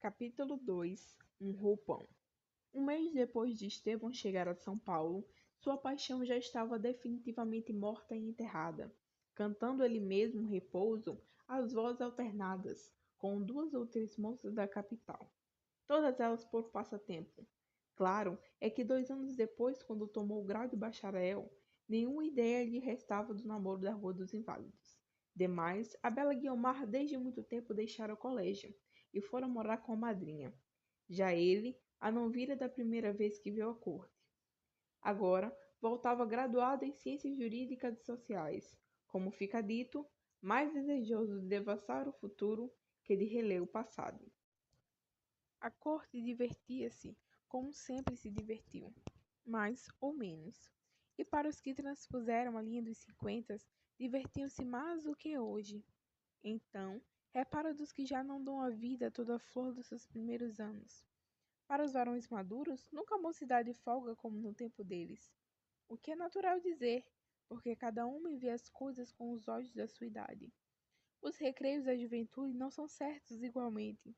Capítulo 2. Um roupão. Um mês depois de Estevão chegar a São Paulo, sua paixão já estava definitivamente morta e enterrada, cantando ele mesmo repouso às vozes alternadas, com duas ou três moças da capital, todas elas por passatempo. Claro é que 2 anos depois, quando tomou o grau de bacharel, nenhuma ideia lhe restava do namoro da Rua dos Inválidos. Demais, a bela Guiomar desde muito tempo deixara o colégio e fora morar com a madrinha. Já ele a não vira da primeira vez que viu a corte. Agora voltava graduado em ciências jurídicas e sociais, como fica dito, mais desejoso de devassar o futuro que de reler o passado. A corte divertia-se, como sempre se divertiu, mais ou menos. E para os que transpuseram a linha dos 50, divertiam-se mais do que hoje. Então, repara dos que já não dão à vida toda a flor dos seus primeiros anos. Para os varões maduros, nunca a mocidade folga como no tempo deles. O que é natural dizer, porque cada homem vê as coisas com os olhos da sua idade. Os recreios da juventude não são certos igualmente,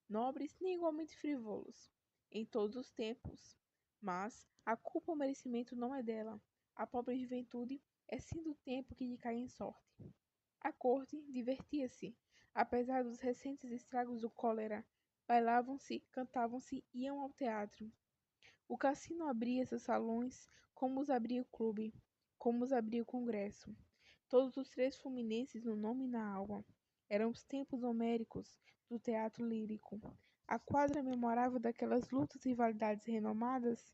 nobres nem igualmente frivolos, em todos os tempos. Mas a culpa ou merecimento não é dela. A pobre juventude é sim do tempo que lhe cai em sorte. A corte divertia-se, apesar dos recentes estragos do cólera. Bailavam-se, cantavam-se, iam ao teatro. O cassino abria seus salões como os abria o clube, como os abria o congresso. Todos os três fluminenses no nome e na alma. Eram os tempos homéricos do teatro lírico. A quadra memorável daquelas lutas e rivalidades renomadas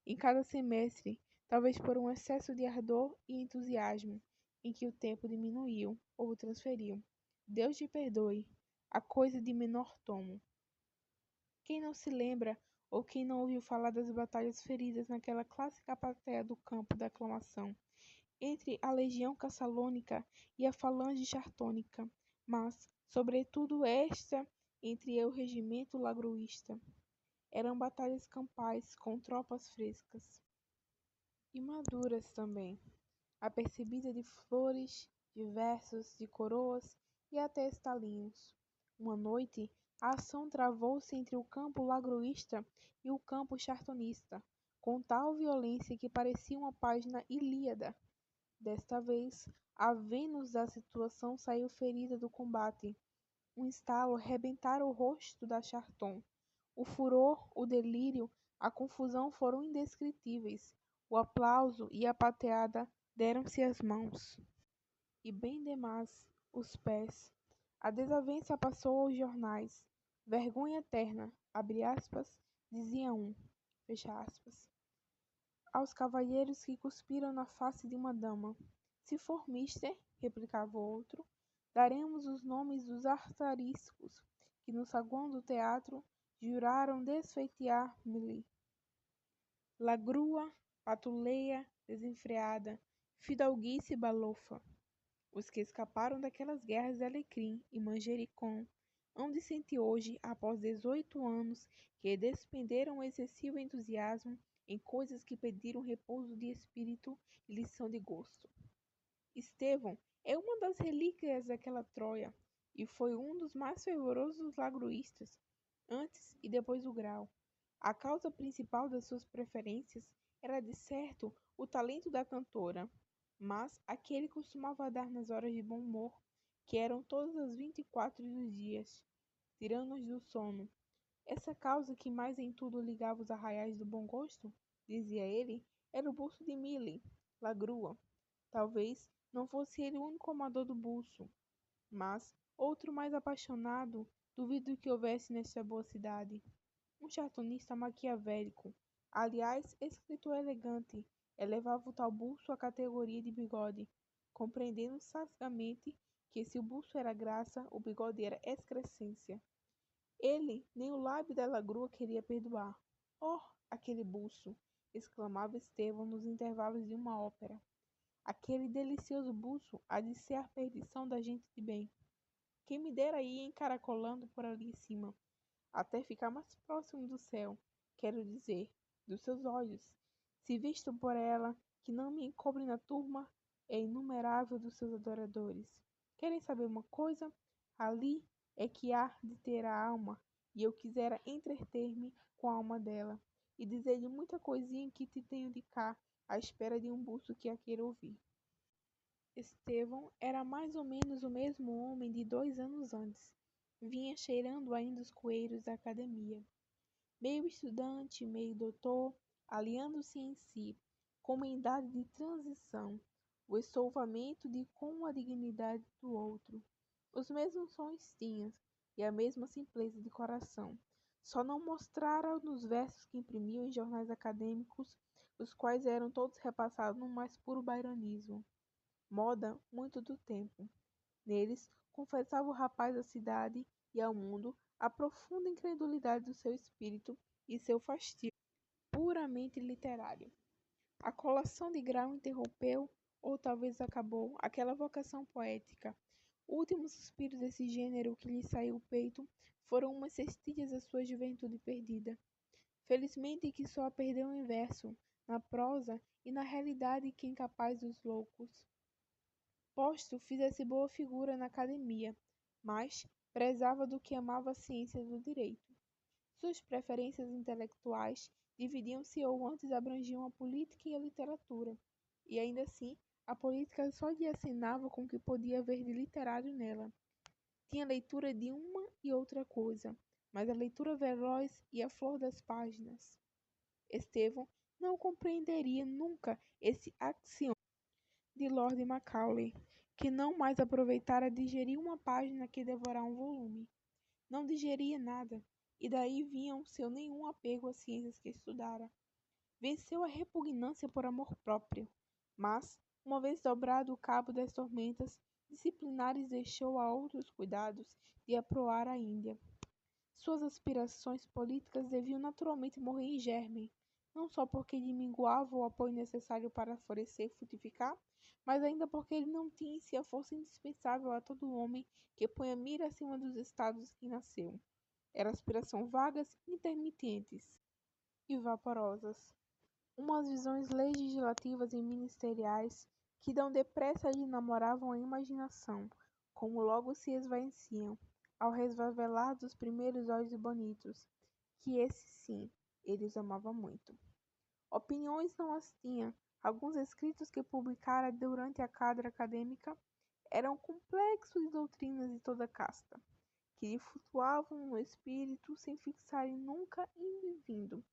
em cada semestre, talvez por um excesso de ardor e entusiasmo, em que o tempo diminuiu ou o transferiu. Deus te perdoe, a coisa de menor tomo. Quem não se lembra ou quem não ouviu falar das batalhas feridas naquela clássica plateia do campo da aclamação, entre a legião cassalônica e a falange chartônica, mas, sobretudo esta, entre o regimento lagruísta. Eram batalhas campais com tropas frescas e maduras também, apercebida de flores, de versos, de coroas e até estalinhos. Uma noite, a ação travou-se entre o campo lagruísta e o campo chartonista, com tal violência que parecia uma página Ilíada. Desta vez, a Vênus da situação saiu ferida do combate. Um estalo rebentara o rosto da Charton. O furor, o delírio, a confusão foram indescritíveis. O aplauso e a pateada deram-se as mãos. E bem demais, os pés. A desavença passou aos jornais. Vergonha eterna, abre aspas, dizia um, fecha aspas. Aos cavalheiros que cuspiram na face de uma dama. Se for mister, replicava o outro, daremos os nomes dos artariscos, que no saguão do teatro juraram desfeitear-me-lhe. Lagrua, patuleia, desenfreada, fidalguice balofa. Os que escaparam daquelas guerras de Alecrim e Manjericão hão de sentir hoje, após 18 anos, que despenderam um excessivo entusiasmo em coisas que pediram repouso de espírito e lição de gosto. Estevão é uma das relíquias daquela Troia e foi um dos mais fervorosos lagruístas, antes e depois do grau. A causa principal das suas preferências era, de certo, o talento da cantora, mas a que ele costumava dar nas horas de bom humor, que eram todas as 24 dos dias, tirando-nos do sono. Essa causa que mais em tudo ligava os arraiais do bom gosto, dizia ele, era o busto de Mille, Lagrua. Talvez não fosse ele o único amador do buço, mas outro mais apaixonado, duvido que houvesse nesta boa cidade. Um chartonista maquiavélico, aliás, escritor elegante, elevava o tal buço à categoria de bigode, compreendendo sagamente que se o buço era graça, o bigode era excrescência. Ele nem o lábio da lagrua queria perdoar. Oh, aquele buço! Exclamava Estevão nos intervalos de uma ópera. Aquele delicioso buço há de ser a perdição da gente de bem. Quem me dera ir encaracolando por ali em cima, até ficar mais próximo do céu, quero dizer, dos seus olhos, se visto por ela, que não me encobre na turma, é inumerável dos seus adoradores. Querem saber uma coisa? Ali é que há de ter a alma, e eu quisera entreter-me com a alma dela, e dizer-lhe muita coisinha que te tenho de cá, à espera de um buço que a queira ouvir. Estevão era mais ou menos o mesmo homem de 2 anos antes. Vinha cheirando ainda os coeiros da academia. Meio estudante, meio doutor, aliando-se em si, como em idade de transição, o estolvamento de com a dignidade do outro. Os mesmos sons tinha, e a mesma simpleza de coração. Só não mostrara nos versos que imprimiu em jornais acadêmicos, os quais eram todos repassados no mais puro baironismo, moda muito do tempo. Neles, confessava o rapaz à cidade e ao mundo a profunda incredulidade do seu espírito e seu fastio puramente literário. A colação de grau interrompeu, ou talvez acabou, aquela vocação poética. O último suspiro desse gênero que lhe saiu o peito foram umas cestilhas da sua juventude perdida. Felizmente que só a perdeu em verso, na prosa e na realidade que é incapaz dos loucos. Posto fizesse boa figura na academia, mas prezava do que amava a ciência do direito. Suas preferências intelectuais dividiam-se ou antes abrangiam a política e a literatura, e ainda assim a política só lhe acenava com o que podia haver de literário nela. Tinha leitura de uma e outra coisa, mas a leitura veloz e a flor das páginas. Estevão não compreenderia nunca esse axioma de Lord Macaulay, que não mais aproveitara digerir uma página que devorar um volume. Não digeria nada, e daí vinha o seu nenhum apego às ciências que estudara. Venceu a repugnância por amor próprio, mas, uma vez dobrado o cabo das tormentas disciplinares, deixou a outros cuidados de aproar a Índia. Suas aspirações políticas deviam naturalmente morrer em germe, não só porque lhe minguava o apoio necessário para florescer e frutificar, mas ainda porque ele não tinha em si a força indispensável a todo homem que põe a mira acima dos estados que nasceu. Eram aspirações vagas, intermitentes e vaporosas. Umas visões legislativas e ministeriais que tão depressa lhe namoravam a imaginação, como logo se esvaeciam, ao resvavelar dos primeiros olhos bonitos, que esses sim, ele os amava muito. Opiniões não as tinha. Alguns escritos que publicara durante a cadra acadêmica eram complexos de doutrinas de toda casta, que lhe flutuavam no espírito sem fixarem nunca indo e vindo,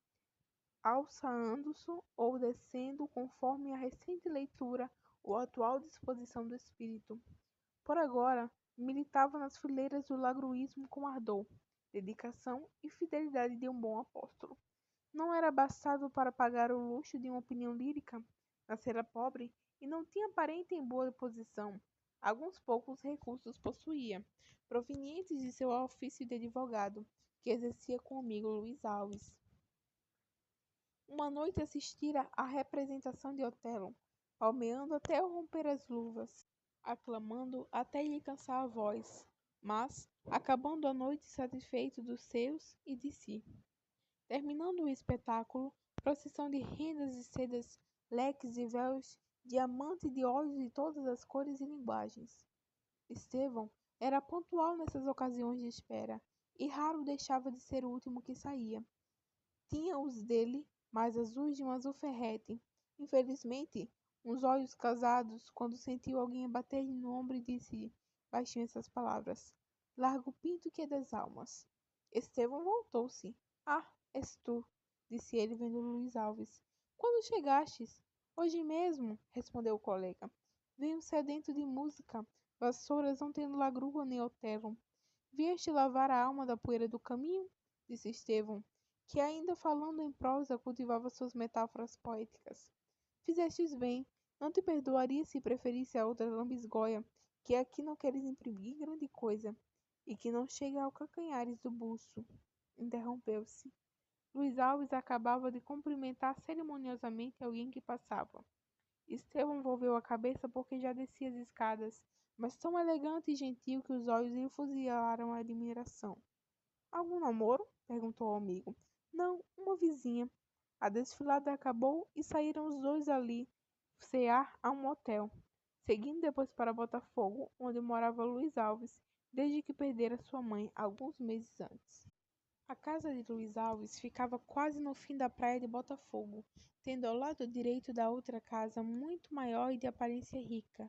alçando-se ou descendo conforme a recente leitura ou a atual disposição do espírito. Por agora, militava nas fileiras do lagruísmo com ardor, dedicação e fidelidade de um bom apóstolo. Não era bastado para pagar o luxo de uma opinião lírica, nascera pobre e não tinha parente em boa posição. Alguns poucos recursos possuía, provenientes de seu ofício de advogado, que exercia com o amigo Luís Alves. Uma noite assistira à representação de Otelo, palmeando até romper as luvas, aclamando até lhe cansar a voz, mas acabando a noite satisfeito dos seus e de si. Terminando o espetáculo, procissão de rendas e sedas, leques e véus, diamante de olhos de todas as cores e linguagens. Estevão era pontual nessas ocasiões de espera, e raro deixava de ser o último que saía. Tinha os dele mais azuis de um azul ferrete. Infelizmente, uns olhos casados, quando sentiu alguém bater-lhe no ombro e disse baixinho essas palavras: Largo pinto que é das almas. Estevão voltou-se. Ah, és tu, disse ele vendo Luís Alves. Quando chegastes? Hoje mesmo, respondeu o colega. Venho sedento de música, vassouras não tendo lagrua nem Otelo. Vieste lavar a alma da poeira do caminho? Disse Estevão, que ainda falando em prosa cultivava suas metáforas poéticas. Fizestes bem, não te perdoaria se preferisse a outra lambisgoia, que aqui não queres imprimir grande coisa, e que não chega ao calcanhares do buço. Interrompeu-se. Luís Alves acabava de cumprimentar cerimoniosamente alguém que passava. Estevão volveu a cabeça porque já descia as escadas, mas tão elegante e gentil que os olhos lhe fuzilaram a admiração. Algum namoro? Perguntou ao amigo. Não, uma vizinha. A desfilada acabou e saíram os dois ali cear a um hotel, seguindo depois para Botafogo, onde morava Luís Alves, desde que perdera sua mãe alguns meses antes. A casa de Luiz Alves ficava quase no fim da praia de Botafogo, tendo ao lado direito da outra casa muito maior e de aparência rica.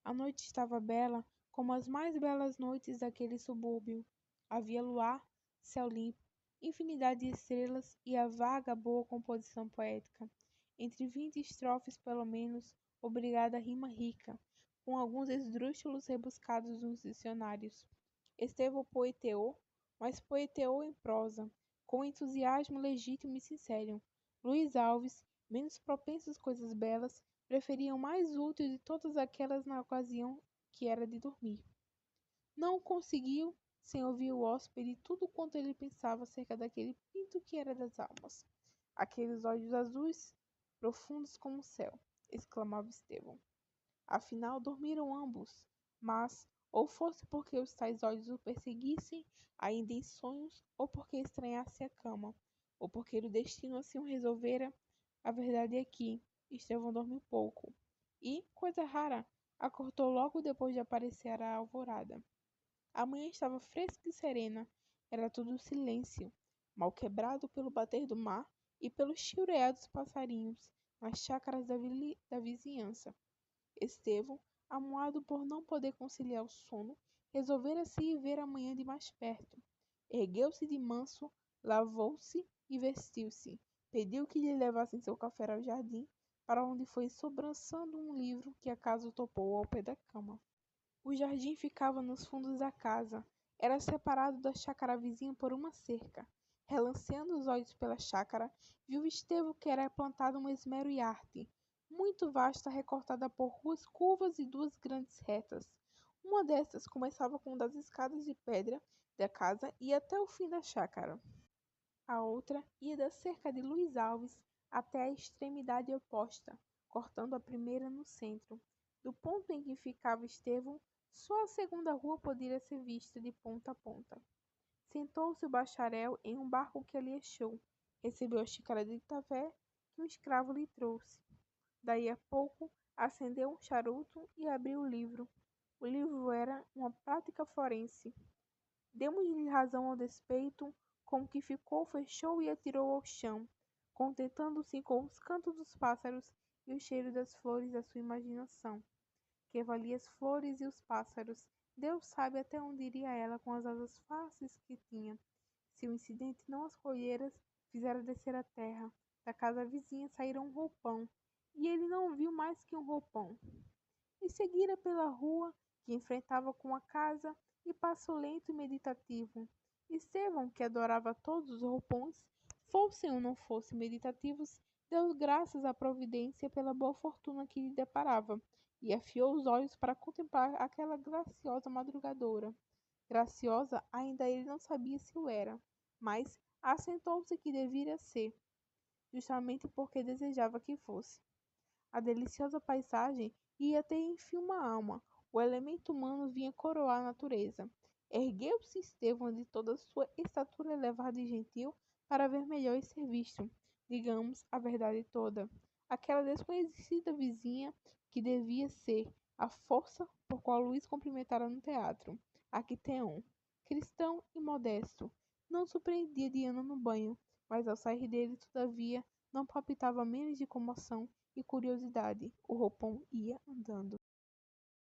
A noite estava bela, como as mais belas noites daquele subúrbio. Havia luar, céu limpo, infinidade de estrelas e a vaga boa composição poética. Entre 20 estrofes, pelo menos, obrigada rima rica, com alguns esdrúxulos rebuscados nos dicionários. Estevão poeteou, mas poeteou em prosa, com entusiasmo legítimo e sincero. Luiz Alves, menos propenso às coisas belas, preferia o mais útil de todas aquelas na ocasião, que era de dormir. Não conseguiu sem ouvir o hóspede tudo quanto ele pensava acerca daquele pinto que era das almas. Aqueles olhos azuis, profundos como o céu, exclamava Estevão. Afinal, dormiram ambos, mas, ou fosse porque os tais olhos o perseguissem, ainda em sonhos, ou porque estranhasse a cama, ou porque o destino assim o resolvera, a verdade é que Estevão dormiu pouco. E, coisa rara, acordou logo depois de aparecer a alvorada. A manhã estava fresca e serena, era tudo silêncio, mal quebrado pelo bater do mar e pelo chilrear dos passarinhos nas chácaras da vizinhança. Estevão, amuado por não poder conciliar o sono, resolvera-se ir ver a manhã de mais perto. Ergueu-se de manso, lavou-se e vestiu-se. Pediu que lhe levassem seu café ao jardim, para onde foi sobrançando um livro que acaso topou ao pé da cama. O jardim ficava nos fundos da casa. Era separado da chácara vizinha por uma cerca. Relanceando os olhos pela chácara, viu Estevão que era plantada uma esmero e arte, muito vasta, recortada por ruas curvas e duas grandes retas. Uma destas começava com uma das escadas de pedra da casa e ia até o fim da chácara. A outra ia da cerca de Luiz Alves até a extremidade oposta, cortando a primeira no centro. Do ponto em que ficava Estevão, só a segunda rua poderia ser vista de ponta a ponta. Sentou-se o bacharel em um barco que ali achou. Recebeu a xícara de café que um escravo lhe trouxe. Daí a pouco, acendeu um charuto e abriu o livro. O livro era uma prática forense. Demos-lhe razão ao despeito, com que ficou, fechou e atirou ao chão, contentando-se com os cantos dos pássaros e o cheiro das flores da sua imaginação. Que valia as flores e os pássaros, Deus sabe até onde iria ela com as asas fáceis que tinha. Se o incidente não as colheras, fizera descer a terra. Da casa vizinha saíra um roupão, e ele não viu mais que um roupão. E seguira pela rua, que enfrentava com a casa, e passo lento e meditativo. Estevão, que adorava todos os roupões, fossem ou não fossem meditativos, deu graças à providência pela boa fortuna que lhe deparava, e afiou os olhos para contemplar aquela graciosa madrugadora. Graciosa ainda ele não sabia se o era, mas assentou-se que devia ser, justamente porque desejava que fosse. A deliciosa paisagem ia ter enfim uma alma, o elemento humano vinha coroar a natureza. Ergueu-se Estevão de toda a sua estatura elevada e gentil para ver melhor e ser visto, digamos, a verdade toda. Aquela desconhecida vizinha que devia ser a força por qual Luís cumprimentara no teatro, Acteon, cristão e modesto, não surpreendia Diana no banho, mas ao sair dele, todavia, não palpitava menos de comoção e curiosidade. O roupão ia andando.